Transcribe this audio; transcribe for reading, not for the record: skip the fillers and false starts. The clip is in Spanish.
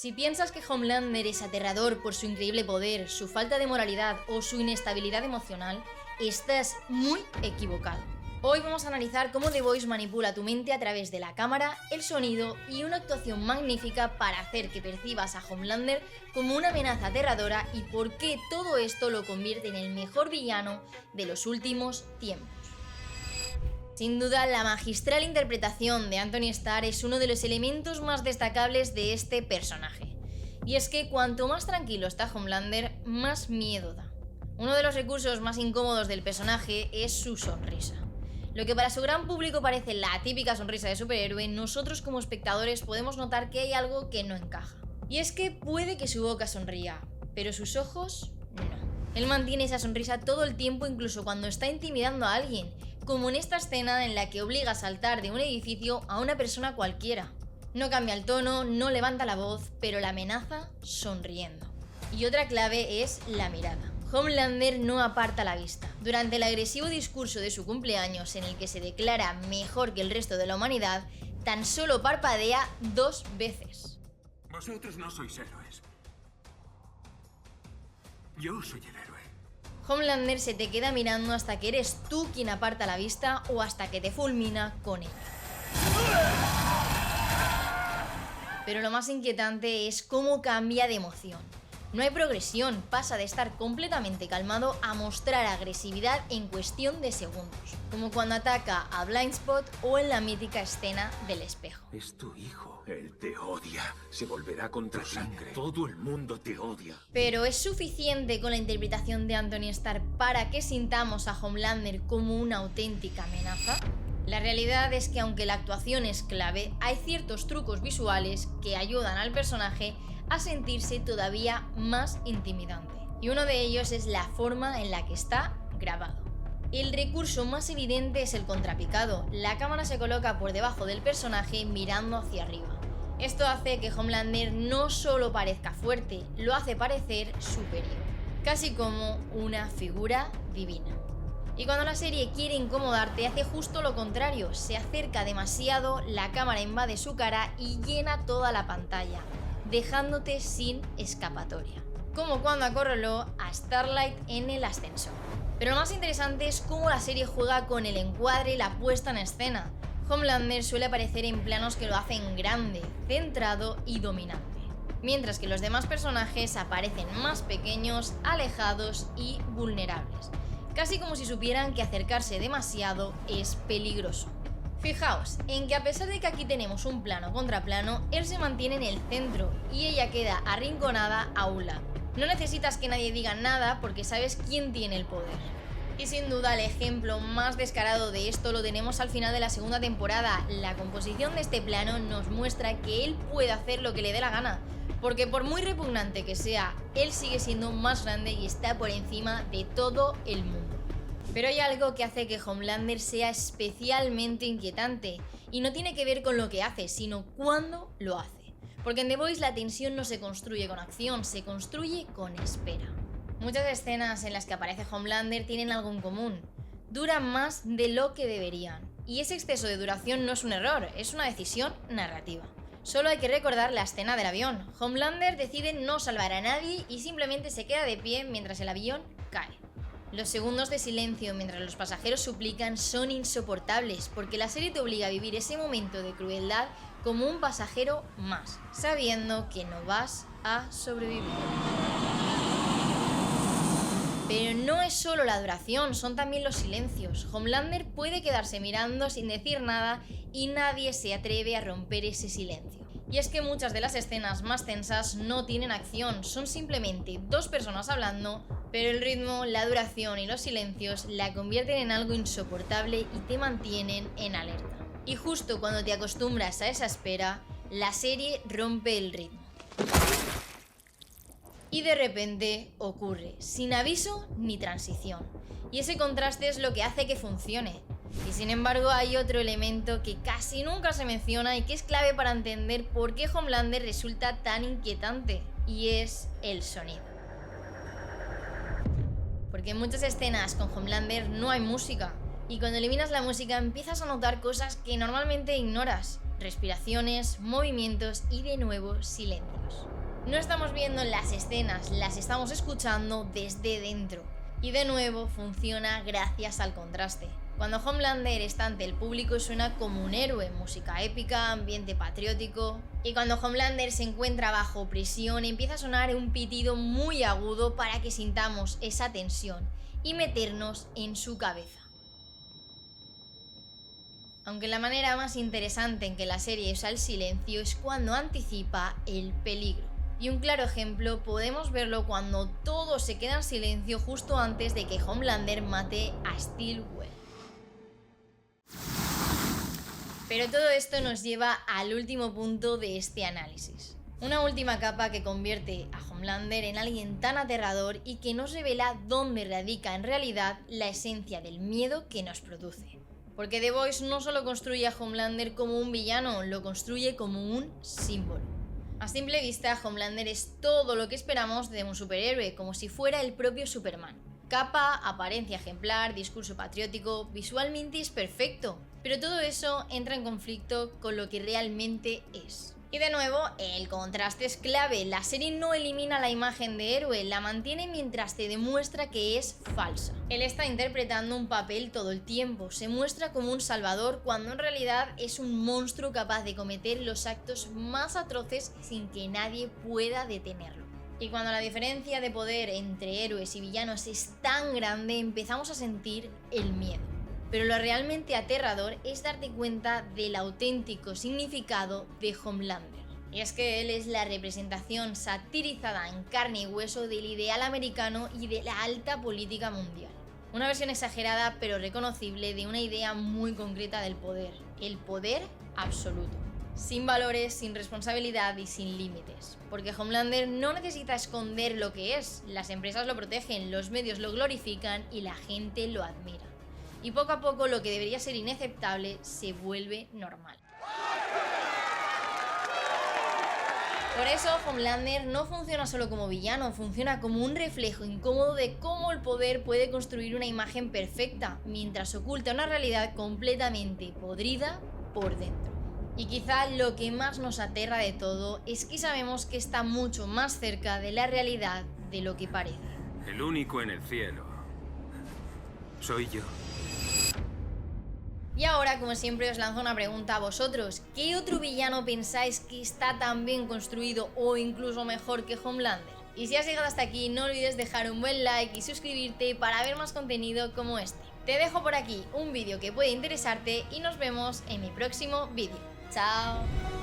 Si piensas que Homelander es aterrador por su increíble poder, su falta de moralidad o su inestabilidad emocional, estás muy equivocado. Hoy vamos a analizar cómo The Voice manipula tu mente a través de la cámara, el sonido y una actuación magnífica para hacer que percibas a Homelander como una amenaza aterradora y por qué todo esto lo convierte en el mejor villano de los últimos tiempos. Sin duda, la magistral interpretación de Anthony Starr es uno de los elementos más destacables de este personaje. Y es que cuanto más tranquilo está Homelander, más miedo da. Uno de los recursos más incómodos del personaje es su sonrisa. Lo que para su gran público parece la típica sonrisa de superhéroe, nosotros como espectadores podemos notar que hay algo que no encaja. Y es que puede que su boca sonría, pero sus ojos no. Él mantiene esa sonrisa todo el tiempo, incluso cuando está intimidando a alguien, como en esta escena en la que obliga a saltar de un edificio a una persona cualquiera. No cambia el tono, no levanta la voz, pero la amenaza sonriendo. Y otra clave es la mirada. Homelander no aparta la vista. Durante el agresivo discurso de su cumpleaños, en el que se declara mejor que el resto de la humanidad, tan solo parpadea 2 veces. Vosotros no sois héroes. Yo soy el héroe. Homelander se te queda mirando hasta que eres tú quien aparta la vista o hasta que te fulmina con ella. Pero lo más inquietante es cómo cambia de emoción. No hay progresión, pasa de estar completamente calmado a mostrar agresividad en cuestión de segundos, como cuando ataca a Blindspot o en la mítica escena del espejo. Es tu hijo. Él te odia. Se volverá contra ti. Todo el mundo te odia. Pero ¿es suficiente con la interpretación de Anthony Starr para que sintamos a Homelander como una auténtica amenaza? La realidad es que aunque la actuación es clave, hay ciertos trucos visuales que ayudan al personaje a sentirse todavía más intimidante. Y uno de ellos es la forma en la que está grabado. El recurso más evidente es el contrapicado. La cámara se coloca por debajo del personaje mirando hacia arriba. Esto hace que Homelander no solo parezca fuerte, lo hace parecer superior, casi como una figura divina. Y cuando la serie quiere incomodarte, hace justo lo contrario, se acerca demasiado, la cámara invade su cara y llena toda la pantalla, dejándote sin escapatoria. Como cuando acorraló a Starlight en el ascensor. Pero lo más interesante es cómo la serie juega con el encuadre y la puesta en escena. Homelander suele aparecer en planos que lo hacen grande, centrado y dominante, mientras que los demás personajes aparecen más pequeños, alejados y vulnerables, casi como si supieran que acercarse demasiado es peligroso. Fijaos en que a pesar de que aquí tenemos un plano contra plano, él se mantiene en el centro y ella queda arrinconada a un lado. No necesitas que nadie diga nada porque sabes quién tiene el poder. Y sin duda el ejemplo más descarado de esto lo tenemos al final de la segunda temporada. La composición de este plano nos muestra que él puede hacer lo que le dé la gana, porque por muy repugnante que sea, él sigue siendo más grande y está por encima de todo el mundo. Pero hay algo que hace que Homelander sea especialmente inquietante, y no tiene que ver con lo que hace, sino cuándo lo hace. Porque en The Voice la tensión no se construye con acción, se construye con espera. Muchas escenas en las que aparece Homelander tienen algo en común. Duran más de lo que deberían. Y ese exceso de duración no es un error, es una decisión narrativa. Solo hay que recordar la escena del avión. Homelander decide no salvar a nadie y simplemente se queda de pie mientras el avión cae. Los segundos de silencio mientras los pasajeros suplican son insoportables porque la serie te obliga a vivir ese momento de crueldad como un pasajero más, sabiendo que no vas a sobrevivir. Pero no es solo la duración, son también los silencios. Homelander puede quedarse mirando sin decir nada y nadie se atreve a romper ese silencio. Y es que muchas de las escenas más tensas no tienen acción, son simplemente 2 personas hablando, pero el ritmo, la duración y los silencios la convierten en algo insoportable y te mantienen en alerta. Y justo cuando te acostumbras a esa espera, la serie rompe el ritmo. Y de repente ocurre, sin aviso ni transición. Y ese contraste es lo que hace que funcione. Y sin embargo hay otro elemento que casi nunca se menciona y que es clave para entender por qué Homelander resulta tan inquietante, y es el sonido. Porque en muchas escenas con Homelander no hay música, y cuando eliminas la música empiezas a notar cosas que normalmente ignoras. respiraciones, movimientos y de nuevo silencios. No estamos viendo las escenas, las estamos escuchando desde dentro. Y de nuevo funciona gracias al contraste. Cuando Homelander está ante el público suena como un héroe, música épica, ambiente patriótico. Y cuando Homelander se encuentra bajo prisión empieza a sonar un pitido muy agudo para que sintamos esa tensión y meternos en su cabeza. Aunque la manera más interesante en que la serie usa el silencio es cuando anticipa el peligro. Y un claro ejemplo podemos verlo cuando todo se queda en silencio justo antes de que Homelander mate a Stillwell. Pero todo esto nos lleva al último punto de este análisis. Una última capa que convierte a Homelander en alguien tan aterrador y que nos revela dónde radica en realidad la esencia del miedo que nos produce. Porque The Voice no solo construye a Homelander como un villano, lo construye como un símbolo. A simple vista, Homelander es todo lo que esperamos de un superhéroe, como si fuera el propio Superman. Capa, apariencia ejemplar, discurso patriótico, visualmente es perfecto, pero todo eso entra en conflicto con lo que realmente es. Y de nuevo, el contraste es clave. La serie no elimina la imagen de héroe, la mantiene mientras te demuestra que es falsa. Él está interpretando un papel todo el tiempo, se muestra como un salvador cuando en realidad es un monstruo capaz de cometer los actos más atroces sin que nadie pueda detenerlo. Y cuando la diferencia de poder entre héroes y villanos es tan grande, empezamos a sentir el miedo. Pero lo realmente aterrador es darte cuenta del auténtico significado de Homelander. Y es que él es la representación satirizada en carne y hueso del ideal americano y de la alta política mundial. Una versión exagerada pero reconocible de una idea muy concreta del poder. El poder absoluto. Sin valores, sin responsabilidad y sin límites. Porque Homelander no necesita esconder lo que es. Las empresas lo protegen, los medios lo glorifican y la gente lo admira. Y poco a poco lo que debería ser inaceptable se vuelve normal. Por eso Homelander no funciona solo como villano, funciona como un reflejo incómodo de cómo el poder puede construir una imagen perfecta, mientras oculta una realidad completamente podrida por dentro. Y quizá lo que más nos aterra de todo es que sabemos que está mucho más cerca de la realidad de lo que parece. El único en el cielo soy yo. Y ahora, como siempre, os lanzo una pregunta a vosotros. ¿Qué otro villano pensáis que está tan bien construido o incluso mejor que Homelander? Y si has llegado hasta aquí, no olvides dejar un buen like y suscribirte para ver más contenido como este. Te dejo por aquí un vídeo que puede interesarte y nos vemos en mi próximo vídeo. ¡Chao!